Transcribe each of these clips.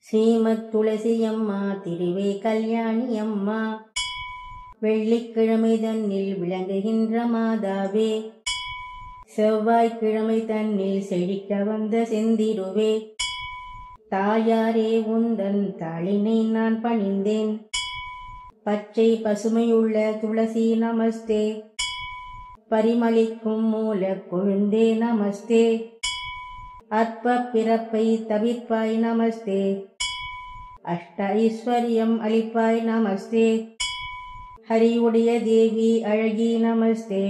ஸ்ரீமத் துளசியம்மா திருவே கல்யாணியம்மா, வெள்ளிக்கிழமை தன்னில் விளங்குகின்ற மாதாவே, செவ்வாய்க்கிழமை தன்னில் செழிக்க வந்த செந்திருவே, தாயாரே உந்தன் தாளினை நான் பணிந்தேன். பச்சை பசுமையுள்ள துளசி நமஸ்தே, பரிமளிக்கும் மூல கொழுந்தே நமஸ்தே, அற்ப பிறப்பை தவிர்ப்பாய் நமஸ்தே, அஷ்ட ஐஸ்வர்யம் அளிப்பாய் நமஸ்தே, ஹரியுடைய தேவி அழகி நமஸ்தே,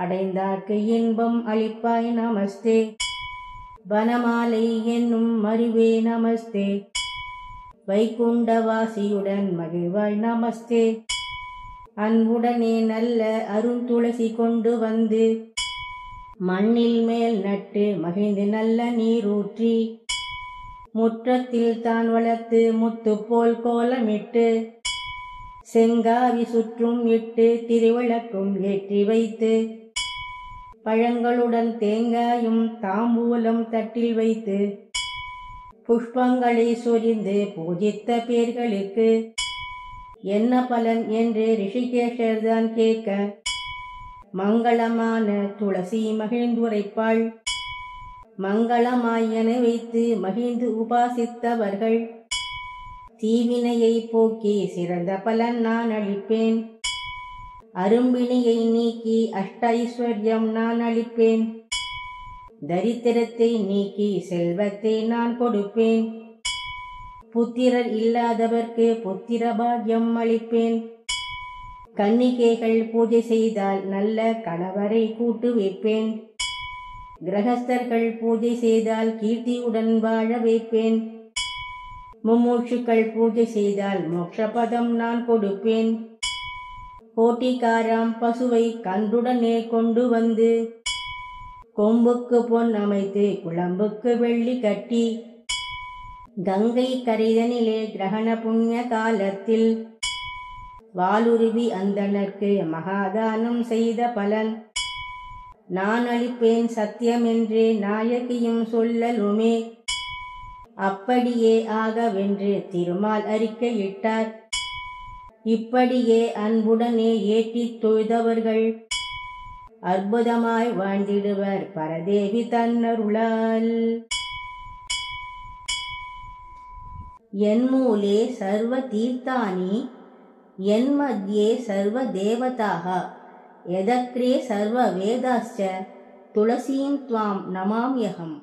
அடைந்தார்க்கு இன்பம் அளிப்பாய் நமஸ்தே, வனமாலை என்னும் மருவே நமஸ்தே, வைகுண்டவாசியுடன் மகிழ்வாய் நமஸ்தே, அன்புடனே நல்ல அருந்துளசி கொண்டு வந்து மண்ணில் மேல் நட்டு மகிழ்ந்து நல்ல நீரூற்றி முற்றத்தில் தான் வளர்த்து முத்து போல் கோலமிட்டு செங்காவி சுற்றும் இட்டு திருவிளக்கும் ஏற்றி வைத்து பழங்களுடன் தேங்காயும் தாம்பூலம் தட்டில் வைத்து புஷ்பங்களை சொரிந்து பூஜித்த பேர்களுக்கு என்ன பலன் என்று ரிஷிகேஷர் தான் கேட்க, மங்களமான துளசி மகிழ்ந்துரைப்பாள். மங்களமாய் என வைத்து மகிழ்ந்து உபாசித்தவர்கள் தீவினையை போக்கி சிறந்த பலன் நான் அளிப்பேன். அரும்பிணியை நீக்கி அஷ்ட ஐஸ்வர்யம் நான் அளிப்பேன். தரித்திரத்தை நீக்கி செல்வத்தை நான் கொடுப்பேன். புத்திரர் இல்லாதவர்க்கு புத்திர பாக்கியம் அளிப்பேன். கன்னிகைகள் பூஜை செய்தால் நல்ல கணவரை கூட்டு வைப்பேன். கிரகஸ்தர்கள் பூஜை செய்தால் கீர்த்தியுடன் வாழ வைப்பேன். மும்மூட்சுக்கள் பூஜை செய்தால் மோட்சபதம் நான் கொடுப்பேன். கோட்டிக்காராம் பசுவை கன்றுடனே கொண்டு வந்து கொம்புக்கு பொன் அமைத்து குழம்புக்கு வெள்ளி கட்டி கங்கை கரைதனிலே கிரகண புண்ணிய காலத்தில் வாலுருவி அந்தணர்க்கு மகாதானம் செய்த பலன் நான் அளிப்பேன் சத்தியமென்று நாயகியும் சொல்லலுமே. அப்படியே ஆகவென்று திருமால் அறிக்கையிட்டார். இப்படியே அன்புடனே ஏற்றித் தொழுதவர்கள் அற்புதமாய் வாழ்ந்திடுவர் பரதேவி தன்னருளால். என்மூலே சர்வ தீர்த்தானி என்மத்யே சர்வ தேவதாः யதக்ரே சர்வ வேதாஸ்ச துளசீம் த்வாம் நமாம்யஹம்.